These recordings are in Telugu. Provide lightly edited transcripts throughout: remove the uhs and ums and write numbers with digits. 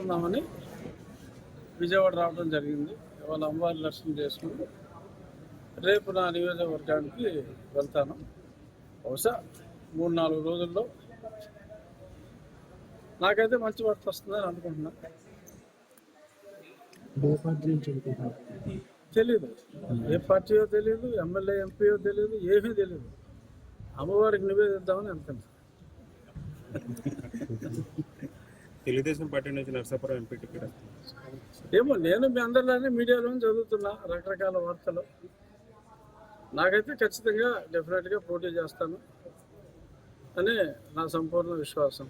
ఉన్నామని విజయవాడ రావడం జరిగింది. ఇవాళ అమ్మవారి దర్శనం చేసుకుని రేపు నా నియోజకవర్గానికి వెళ్తాను. బహుశా 3-4 రోజుల్లో నాకైతే మంచి వార్త వస్తుందని అనుకుంటున్నా. తెలీదు, ఏ పార్టీయో తెలీదు, ఎమ్మెల్యే ఎంపీయో తెలీదు, ఏమీ తెలీదు. అమ్మవారికి నివేదిద్దామని అనుకుంటున్నాను. తెలుగుదేశం పార్టీ నుంచి నర్సాపురం ఎంపీ టికెట్ ఏమో, నేను మీ అందరిలోనే మీడియాలో చదువుతున్నా రకరకాల వార్తలు. నాకైతే ఖచ్చితంగా డెఫినెట్గా పోటీ చేస్తాను అని నా సంపూర్ణ విశ్వాసం.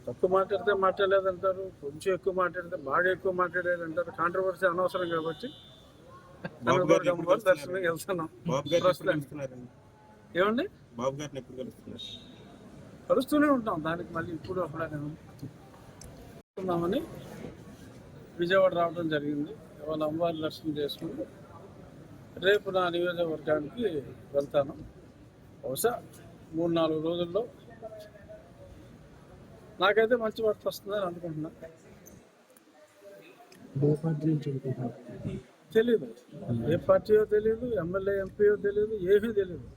తక్కువ మాట్లాడితే మాట్లాడలేదంటారు, కొంచెం ఎక్కువ మాట్లాడితే బాగా ఎక్కువ మాట్లాడేదంటారు. కాంట్రవర్సీ అనవసరం కాబట్టి దర్శనం వెళ్తున్నాం. ఏమండి, బాబు గారిని ఎప్పుడు కలుస్తున్నారు? కలుస్తూనే ఉంటాం. దానికి మళ్ళీ ఇప్పుడు అప్పుడని విజయవాడ రావడం జరిగింది. ఇవాళ అమ్మవారి దర్శనం చేసుకుని రేపు నా నియోజకవర్గానికి వెళ్తాను. బహుశా 3-4 రోజుల్లో నాకైతే మంచి వార్త వస్తుందని అనుకుంటున్నా. తెలీదు, ఏ పార్టీయో తెలీదు, ఎమ్మెల్యే ఎంపీయో తెలీదు, ఏమీ తెలీదు.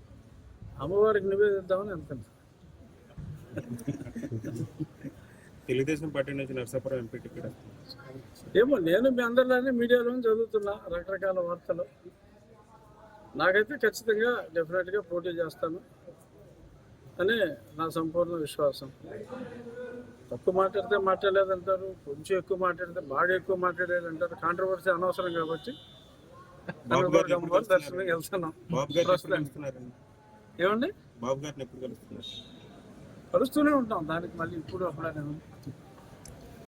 అమ్మవారికి నివేదిద్దామని అనుకుంటున్నా. తెలుగుదేశం పార్టీ నుంచి నర్సాపురం ఎంపీ టికెట్ ఏమో, నేను మీ అందరిలోనే మీడియాలో చదువుతున్నా రకరకాల వార్తలు. నాకైతే ఖచ్చితంగా డెఫినెట్గా పోటీ చేస్తాను అని నా సంపూర్ణ విశ్వాసం. తక్కువ మాట్లాడితే మాట్లాడలేదంటారు, కొంచెం ఎక్కువ మాట్లాడితే బాగా ఎక్కువ మాట్లాడేదంటారు. కాంట్రవర్సీ అనవసరం కాబట్టి దర్శనం వెళ్తున్నాం. ఏమండి, బాబు గారిని ఎప్పుడు కలుస్తున్నారు? కలుస్తూనే ఉంటాం. దానికి మళ్ళీ ఇప్పుడు అప్పుడని